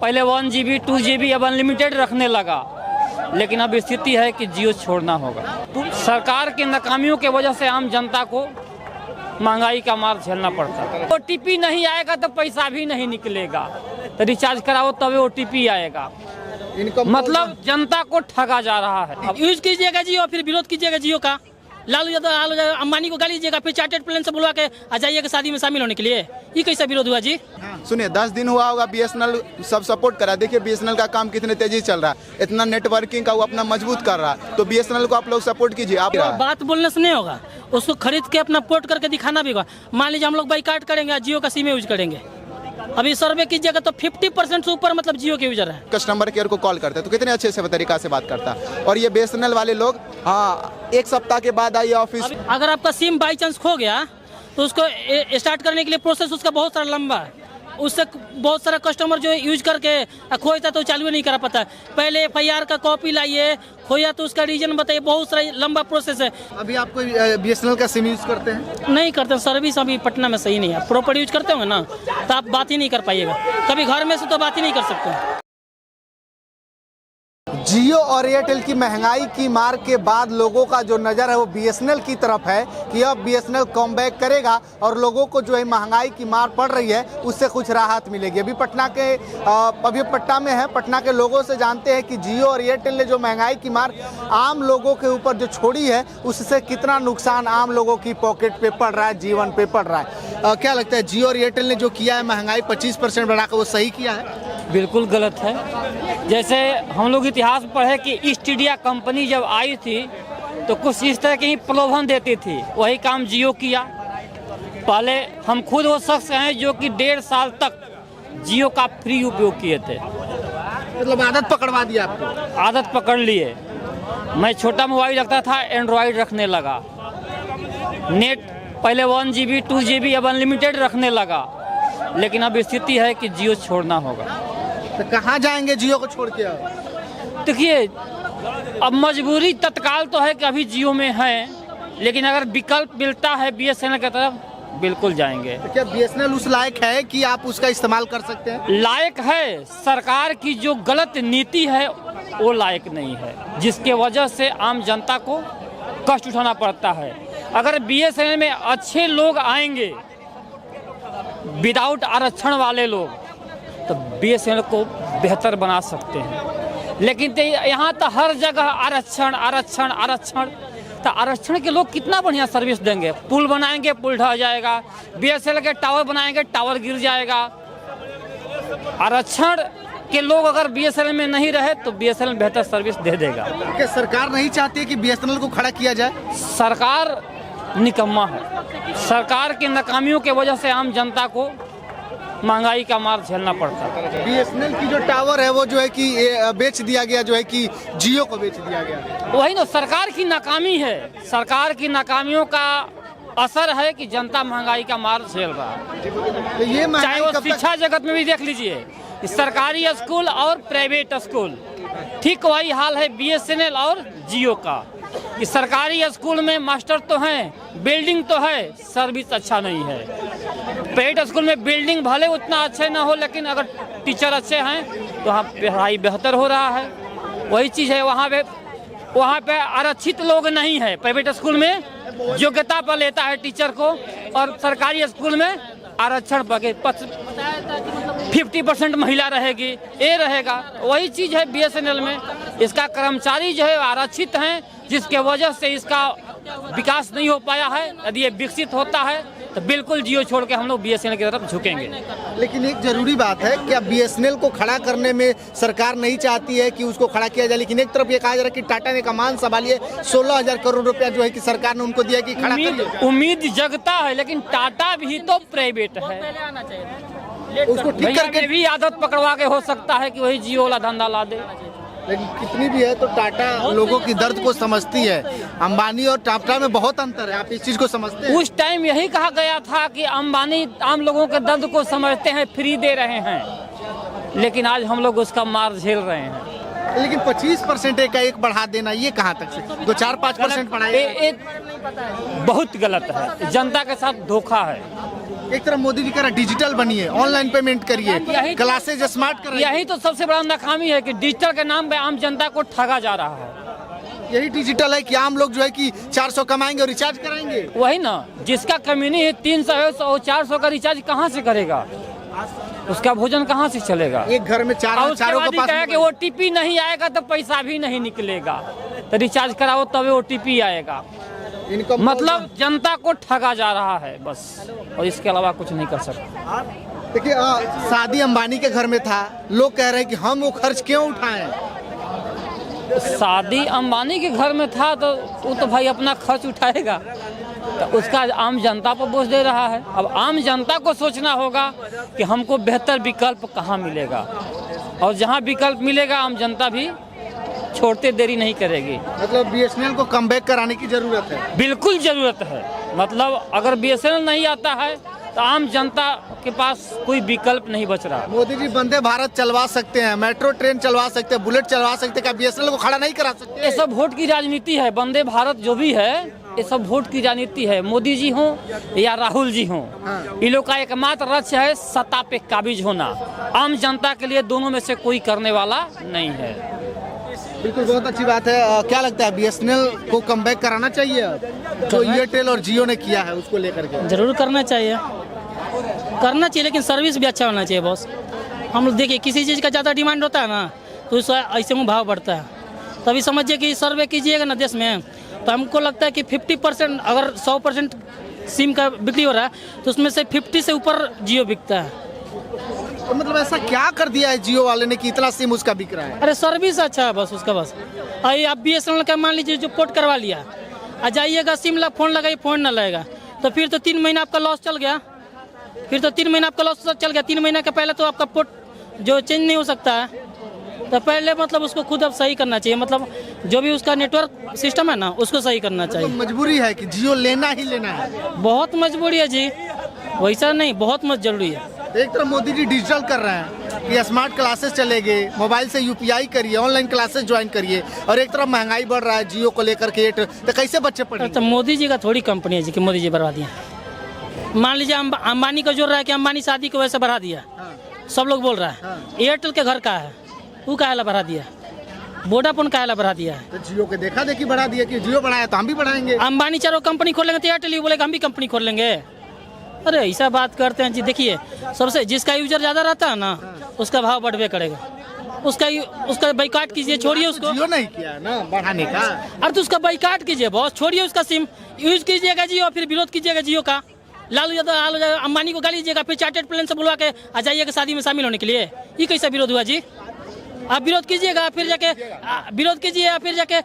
पहले 1 GB 2 GB अब unlimited रखने लगा, लेकिन अब स्थिति है कि जियो छोड़ना होगा। सरकार की नाकामियों की वजह से आम जनता को महंगाई का मार झेलना पड़ता है। OTP नहीं आएगा तो पैसा भी नहीं निकलेगा, तो रिचार्ज कराओ तभी OTP आएगा। मतलब जनता को ठगा जा रहा है। यूज कीजिएगा जियो, फिर विरोध कीजिएगा जियो का। लालू यादव अंबानी को गाली दीजिएगा, फिर चार्टर्ड प्लेन से बुलवा के आ जाइएगा शादी में शामिल होने के लिए। ये कैसा विरोध हुआ जी? सुनिए, 10 दिन हुआ होगा BSNL सब सपोर्ट करा। देखिए BSNL का काम कितने तेजी चल रहा है, इतना नेटवर्किंग का वो अपना मजबूत कर रहा है, तो BSNL को आप लोग सपोर्ट कीजिए। आप बात बोलने से नहीं होगा, उसको खरीद के अपना पोर्ट करके दिखाना भी होगा। मान लीजिए हम लोग बाइकाट करेंगे, जियो का सिम यूज करेंगे, अभी सर्वे कीजिएगा तो 50% से ऊपर मतलब जियो के यूजर है। कस्टमर केयर को कॉल करते हैं तो कितने अच्छे से तरीका से बात करता है। और ये BSNL वाले लोग एक सप्ताह के बाद आइए ऑफिस। अगर आपका सिम बाई चांस खो गया तो उसको स्टार्ट करने के लिए प्रोसेस उसका बहुत सारा लंबा है। उससे बहुत सारा कस्टमर जो यूज करके खोया तो चालू नहीं करा पाता। पहले FIR का कॉपी लाइए, खोया तो उसका रीजन बताइए, बहुत सारा लंबा प्रोसेस है। अभी आप कोई BSNL का सिम यूज करते हैं? नहीं करते, सर्विस अभी पटना में सही नहीं है। प्रॉपर यूज करते होंगे ना तो आप बात ही नहीं कर पाइएगा, कभी घर में से तो बात ही नहीं कर सकते। जियो और एयरटेल की महंगाई की मार के बाद लोगों का जो नज़र है वो BSNL की तरफ है कि अब BSNL कमबैक करेगा और लोगों को जो है महंगाई की मार पड़ रही है उससे कुछ राहत मिलेगी। अभी पटना में है, पटना के लोगों से जानते हैं कि जियो और एयरटेल ने जो महंगाई की मार आम लोगों के ऊपर जो छोड़ी है उससे कितना नुकसान आम लोगों की पॉकेट पे पड़ रहा है, जीवन पे पड़ रहा है। क्या लगता है जियो और एयरटेल ने जो किया है महंगाई 25% बढ़ाकर, वो सही किया है? बिल्कुल गलत है। जैसे हम लोग इतिहास पढ़े कि ईस्ट इंडिया कंपनी जब आई थी तो कुछ इस तरह के ही प्रलोभन देती थी, वही काम जियो किया। पहले हम खुद वो शख्स हैं जो कि 1.5 साल तक जियो का फ्री उपयोग किए थे। मतलब आदत पकड़वा दिया आपको? आदत पकड़ लिए। मैं छोटा मोबाइल रखता था, एंड्रॉयड रखने लगा। नेट पहले 1 GB 2 GB अब अनलिमिटेड रखने लगा, लेकिन अब स्थिति है कि जियो छोड़ना होगा। तो कहाँ जाएंगे जियो को छोड़ के? देखिए, अब मजबूरी तत्काल तो है कि अभी जियो में है, लेकिन अगर विकल्प मिलता है BSNL की तरफ, बिल्कुल जाएंगे। तो क्या BSNL उस लायक है कि आप उसका इस्तेमाल कर सकते हैं? लायक है। सरकार की जो गलत नीति है वो लायक नहीं है, जिसके वजह से आम जनता को कष्ट उठाना पड़ता है। अगर BSNL में अच्छे लोग आएंगे, विदाउट आरक्षण वाले लोग, तो BSNL को बेहतर बना सकते हैं। लेकिन यहाँ तो हर जगह आरक्षण आरक्षण आरक्षण। तो आरक्षण के लोग कितना बढ़िया सर्विस देंगे। पुल बनाएंगे, पुल ढह जाएगा। BSNL के टावर बनाएंगे, टावर गिर जाएगा। आरक्षण के लोग अगर BSNL में नहीं रहे तो BSNL बेहतर सर्विस दे देगा। क्या सरकार नहीं चाहती है कि BSNL को खड़ा किया जाए? सरकार निकम्मा है। सरकार की नाकामियों की वजह से आम जनता को महंगाई का मार झेलना पड़ता है। BSNL की जो टावर है वो जो है कि बेच दिया गया, जो है कि जियो को बेच दिया गया। वही तो सरकार की नाकामी है। सरकार की नाकामियों का असर है कि जनता महंगाई का मार झेल रहा है। तो ये चाहे वो शिक्षा जगत में भी देख लीजिए, सरकारी स्कूल और प्राइवेट स्कूल, ठीक वही हाल है BSNL और जियो का। कि सरकारी स्कूल में मास्टर तो हैं, बिल्डिंग तो है, सर्विस अच्छा नहीं है। प्राइवेट स्कूल में बिल्डिंग भले उतना अच्छे ना हो, लेकिन अगर टीचर अच्छे हैं तो वहाँ पढ़ाई बेहतर हो रहा है। वही चीज़ है, वहाँ पे आरक्षित लोग नहीं है। प्राइवेट स्कूल में योग्यता पर लेता है टीचर को, और सरकारी स्कूल में आरक्षण पर 50% महिला रहेगी, ये रहेगा। वही चीज़ है BSNL में, इसका कर्मचारी जो है आरक्षित हैं, जिसके वजह से इसका विकास नहीं हो पाया है। यदि ये विकसित होता है तो बिल्कुल जियो छोड़ के हम लोग BSNL की तरफ झुकेंगे। लेकिन एक जरूरी बात है, क्या BSNL को खड़ा करने में सरकार नहीं चाहती है कि उसको खड़ा किया जाए? लेकिन एक तरफ ये कहा जा रहा है कि टाटा ने कमान संभालिए, 16,000 करोड़ रुपया जो है कि सरकार ने उनको दिया कि खड़ा करिए। उम्मीद जगता है, लेकिन टाटा भी तो प्राइवेट है। उसको ठीक करके भी आदत पकड़वा के हो सकता है कि वही जियो वाला धंधा ला दे। लेकिन कितनी भी है तो टाटा लोगों की दर्द को समझती है। अंबानी और टाटा में बहुत अंतर है, आप इस चीज को समझते हैं? उस टाइम यही कहा गया था कि अंबानी आम लोगों के दर्द को समझते हैं, फ्री दे रहे हैं, लेकिन आज हम लोग उसका मार झेल रहे हैं। लेकिन 25% एक बढ़ा देना, ये कहाँ तक से? 2-4-5% बढ़ाए, बहुत गलत है। जनता के साथ धोखा है। एक तरफ मोदी जी कह रहा डिजिटल बनिए, ऑनलाइन पेमेंट करिए, क्लासेज स्मार्ट करिए। यही तो सबसे बड़ा नाकामी है कि डिजिटल के नाम पे आम जनता को ठगा जा रहा है। यही डिजिटल है कि आम लोग जो है कि 400 कमाएंगे और रिचार्ज कराएंगे। वही ना, जिसका कम्युनी है 300 और 400 का रिचार्ज कहाँ से करेगा, उसका भोजन कहाँ से चलेगा। एक घर में चारों के पास कि OTP नहीं आएगा तो पैसा भी नहीं निकलेगा, तो रिचार्ज कराओ तभी OTP आएगा। मतलब जनता को ठगा जा रहा है बस, और इसके अलावा कुछ नहीं कर सकते। देखिए शादी अंबानी के घर में था, लोग कह रहे हैं कि हम वो खर्च क्यों उठाएं। शादी अंबानी के घर में था तो वो तो भाई अपना खर्च उठाएगा, तो उसका आम जनता पर बोझ दे रहा है। अब आम जनता को सोचना होगा कि हमको बेहतर विकल्प कहाँ मिलेगा, और जहाँ विकल्प मिलेगा आम जनता भी छोड़ते देरी नहीं करेगी। मतलब BSNL को कमबैक कराने की जरूरत है। बिल्कुल जरूरत है। मतलब अगर BSNL नहीं आता है तो आम जनता के पास कोई विकल्प नहीं बच रहा। मोदी जी वंदे भारत चलवा सकते हैं, मेट्रो ट्रेन चलवा सकते हैं, बुलेट चलवा सकते हैं, क्या BSNL को खड़ा नहीं करा सकते? ये सब वोट की राजनीति है। वंदे भारत जो भी है ये सब वोट की राजनीति है। मोदी जी हों या राहुल जी हों, इन लोग का एकमात्र लक्ष्य है सत्ता पे काबिज होना। आम जनता के लिए दोनों में से कोई करने वाला नहीं है। बिल्कुल, बहुत अच्छी बात है। क्या लगता है BSNL को कमबैक कराना चाहिए जो एयरटेल और जियो ने किया है उसको लेकर के? जरूर करना चाहिए, लेकिन सर्विस भी अच्छा होना चाहिए बॉस। हम लोग देखिए किसी चीज़ का ज़्यादा डिमांड होता है ना तो उसका ऐसे में भाव बढ़ता है। तभी समझिए कि सर्वे कीजिएगा ना देश में, तो हमको लगता है कि 50% अगर 100% सिम का बिक्री हो रहा है तो उसमें से 50 से ऊपर जियो बिकता है। तो मतलब ऐसा क्या कर दिया है जियो वाले ने कि इतना सिम उसका बिक रहा है? अरे सर्विस अच्छा है बस उसका। बस अरे आप BSNL का मान लीजिए जो पोर्ट करवा लिया, आ जाइएगा सिम फोन लगाइए, फोन ना लगेगा तो फिर तो 3 महीना आपका लॉस चल गया। 3 महीना के पहले तो आपका पोर्ट जो चेंज नहीं हो सकता है, तो पहले मतलब उसको खुद अब सही करना चाहिए। मतलब जो भी उसका नेटवर्क सिस्टम है ना उसको सही करना चाहिए। तो मजबूरी है कि जियो लेना ही लेना है। बहुत मजबूरी है जी, वैसा नहीं, बहुत जरूरी है। एक तरफ मोदी जी डिजिटल कर रहे हैं कि स्मार्ट क्लासेस चलेंगे, मोबाइल से UPI करिए, ऑनलाइन क्लासेस ज्वाइन करिए, और एक तरफ महंगाई बढ़ रहा है जियो को लेकर के, तो कैसे बच्चे पढ़ेंगे? तो मोदी जी का थोड़ी कंपनी है जी कि मोदी जी बढ़ा दिया। मान लीजिए अंबानी का जोर रहा है कि अंबानी शादी को वैसे बढ़ा दिया, सब लोग बोल रहा है। एयरटेल के घर का है, वो काहे बढ़ा दिया? वोडाफोन काहे बढ़ा दिया है? तो जियो के देखा देखी बढ़ा दिया कि जियो बढ़ाया तो हम भी बढ़ाएंगे। अंबानी चारों कंपनी खोल लेंगे तो एयरटेल ही बोलेगा हम भी कंपनी खोल लेंगे। अरे ऐसा बात करते हैं जी। देखिए सबसे जिसका यूजर ज़्यादा रहता है ना उसका भाव बढ़वे करेगा। उसका बाइकाट कीजिए, छोड़िए उसको। जियो नहीं किया ना बढ़ाने का। अरे तो उसका बाइकाट कीजिए बॉस, छोड़िए उसका सिम, यूज कीजिएगा जियो, फिर विरोध कीजिएगा जियो का। लालू यादव अंबानी को गाली दीजिएगा, फिर चार्टर्ड प्लेन से बुलवा के आ जाइएगा शादी में शामिल होने के लिए। ये कैसा विरोध हुआ जी? आप विरोध कीजिएगा, फिर जाके विरोध कीजिए, फिर जाके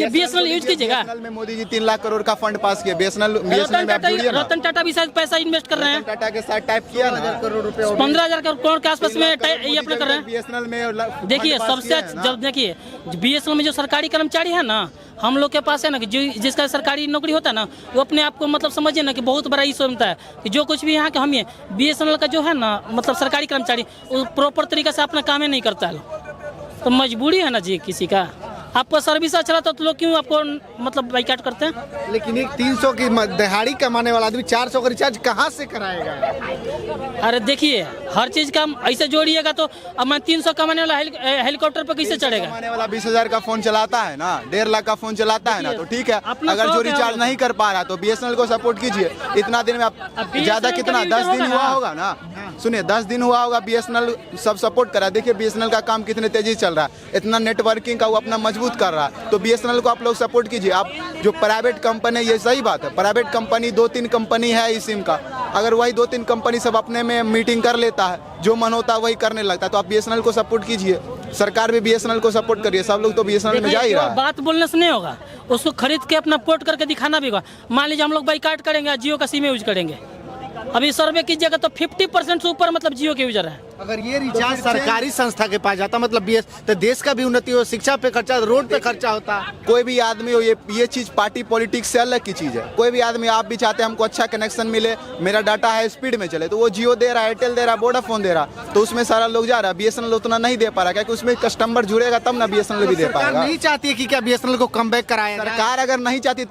BSNL यूज कीजिएगा। में मोदी जी 3 लाख करोड़ का फंड पास किया। BSNL रतन टाटा भी शायद पैसा इन्वेस्ट कर रहे हैं। टाटा के साथ टाइप किया 15,000 करोड़ रुपए, 15,000 करोड़ के आसपास में ये अप्लाई कर रहे हैं। BSNL में देखिए सबसे जब देखिए BSNL में जो सरकारी कर्मचारी है ना, हम लोग के पास है ना कि जिसका सरकारी नौकरी होता है ना वो अपने आप को मतलब समझिए ना कि बहुत बड़ा इशू होता है कि जो कुछ भी यहाँ के हम ये BSNL का जो है ना मतलब सरकारी कर्मचारी वो प्रॉपर तरीके से अपना काम ही नहीं करता है। तो मजबूरी है ना जी किसी का। आपका सर्विस अच्छा रहता तो लोग क्यों आपको मतलब बाइकाट करते हैं? लेकिन एक 300 की दिहाड़ी कमाने वाला आदमी 400 का रिचार्ज कहाँ से कराएगा? अरे देखिए हर चीज का ऐसे जोड़िएगा तो अब मैं 300 कमाने वाला हेलीकॉप्टर पर कैसे चढ़ेगा? कमाने वाला 20,000 का फोन चलाता है ना, 1.5 लाख का फोन चलाता है ना, तो ठीक है। अगर जो रिचार्ज नहीं कर पा रहा तो BSNL को सपोर्ट कीजिए। इतना दिन में आप ज्यादा कितना 10 दिन हुआ होगा ना, सुनिए 10 दिन हुआ होगा BSNL सब सपोर्ट करा। देखिए BSNL का काम कितने तेजी चल रहा है, इतना नेटवर्किंग का वो अपना मजबूत कर रहा है। तो BSNL को आप लोग सपोर्ट कीजिए। आप जो प्राइवेट कंपनी, ये सही बात है, प्राइवेट कंपनी 2-3 कंपनी है इस सिम का, अगर वही 2-3 कंपनी सब अपने में मीटिंग कर लेता है, जो मन होता है वही करने लगता है, तो आप BSNL को सपोर्ट कीजिए। सरकार भी BSNL को सपोर्ट करिए। सब लोग तो BSNL में जा ही रहा है। बात बोलने से नहीं होगा, उसको खरीद के अपना पोर्ट करके दिखाना भी होगा। मान लीजिए हम लोग बाइकाट करेंगे, जियो का सिम यूज करेंगे, अभी सर्वे कीजिएगा तो 50% से ऊपर मतलब जियो के यूजर है। अगर ये रिचार्ज सरकारी संस्था के पास जाता मतलब बीएस तो देश का भी उन्नति हो, शिक्षा पे खर्चा, रोड पे खर्चा होता। कोई भी आदमी हो, ये चीज पार्टी पॉलिटिक्स से अलग की चीज है। कोई भी आदमी, आप भी चाहते हैं हमको अच्छा कनेक्शन मिले, मेरा डाटा है स्पीड में चले, तो वो जियो दे रहा है, एयरटेल दे रहा है, वोडाफोन दे रहा, तो उसमें सारा लोग जा रहा है। बीएसएनएल उतना नहीं दे पा रहा, क्योंकि उसमें कस्टमर जुड़ेगा तब ना बीएसएनएल भी दे पाएगा। नहीं चाहती है कि क्या बीएसएनएल को कम बैक कराया? सरकार अगर नहीं चाहती,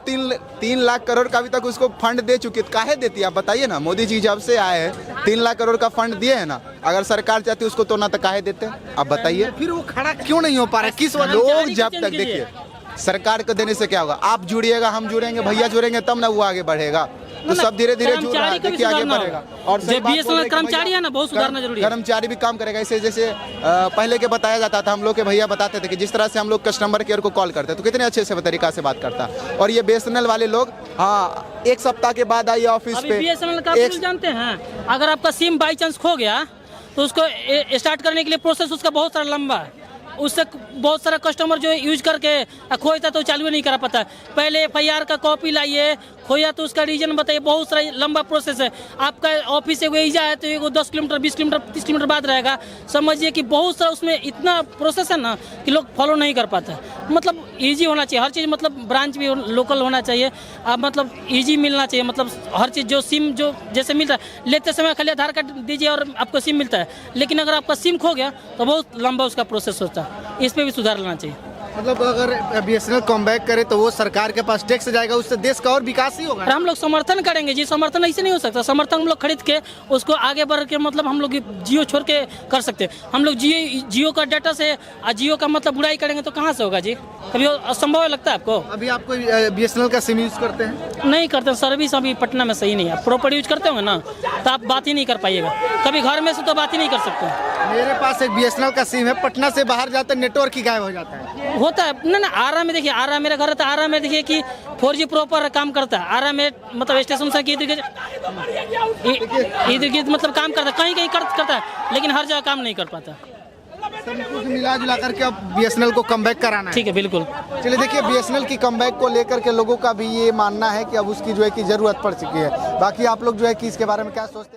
3 लाख करोड़ का अभी तक उसको फंड दे चुकी है, काहे देती है आप बताइए ना। मोदी जी जब से आए हैं 3 लाख करोड़ का फंड दिए है ना, अगर सरकार चाहती उसको तो ना तो काहे देते आप बताइए। फिर वो खड़ा क्यों नहीं हो पा रहा है? किस वजह? लोग जब तक, देखिए सरकार को देने से क्या होगा, आप जुड़िएगा, हम जुड़ेंगे, भैया जुड़ेंगे, तब ना वो आगे बढ़ेगा। तो सब धीरे धीरे जुड़ रहा है, देखिए आगे बढ़ेगा। और जो बीएसएनएल कर्मचारी है ना, बहुत सुधारना जरूरी है। कर्मचारी भी काम करेगा। इसे जैसे पहले के बताया जाता था, हम लोग के भैया बताते थे कि जिस तरह से हम लोग कस्टमर केयर को कॉल करते तो कितने अच्छे से तरीका से बात करता। और ये बीएसएनएल वाले लोग, हाँ, 1 सप्ताह के बाद आइए ऑफिस पे। बीएसएनएल का रूल जानते हैं, अगर आपका सिम बाई चांस खो गया तो उसको स्टार्ट करने के लिए प्रोसेस उसका बहुत सारा लंबा है। उससे बहुत सारा कस्टमर जो यूज करके खोया तो चालू नहीं करा पाता। पहले FIR का कॉपी लाइए, खोया तो उसका रीजन बताइए, बहुत सारा लंबा प्रोसेस है। आपका ऑफिस से ईजा है तो ये 10 किलोमीटर, 20 किलोमीटर, 30 किलोमीटर बाद रहेगा। समझिए कि बहुत सारा उसमें इतना प्रोसेस है ना कि लोग फॉलो नहीं कर पाते। मतलब ईजी होना चाहिए हर चीज़, मतलब ब्रांच भी लोकल होना चाहिए, मतलब ईजी मिलना चाहिए। मतलब हर चीज़ जो सिम जो जैसे मिलता है, लेते समय खाली आधार कार्ड दीजिए और आपको सिम मिलता है। लेकिन अगर आपका सिम खो गया तो बहुत लंबा उसका प्रोसेस होता है। इस पर भी सुधार लाना चाहिए। मतलब अगर बीएसएनएल कम बैक करे तो वो सरकार के पास टैक्स जाएगा, उससे देश का और विकास ही होगा। हम लोग समर्थन करेंगे जी, समर्थन ऐसे नहीं हो सकता। समर्थन हम लोग खरीद के उसको आगे बढ़ के, मतलब हम लोग जियो छोड़ के कर सकते हैं। हम लोग जियो का डाटा से जियो का मतलब बुराई करेंगे तो कहाँ से होगा जी? कभी असंभव लगता है आपको? अभी आप कोई बीएसएनएल का सिम यूज करते हैं? नहीं करते। सर्विस अभी पटना में सही नहीं है। प्रॉपर यूज करते होंगे ना तो आप बात ही नहीं कर पाइएगा। कभी घर में से तो बात ही नहीं कर सकते। मेरे पास एक बीएसएनएल का सिम है, पटना से बाहर जाते नेटवर्क ही गायब हो जाता है। होता है ना। आरा में देखिए, आरा मेरा घर है तो आरा में देखिए कि 4G प्रॉपर काम करता है। आरा में मतलब स्टेशन से इधर गिर्द मतलब काम करता है, कहीं कहीं करता है, लेकिन हर जगह काम नहीं कर पाता। सब मिला जुला करके अब बीएसएनएल को कम बैक कराना है। ठीक है, बिल्कुल। चलिए देखिए, बीएसएनएल की कम बैक को लेकर के लोगों का भी ये मानना है कि अब उसकी जो है कि जरूरत पड़ चुकी है। बाकी आप लोग जो है कि इसके बारे में क्या सोचते हैं?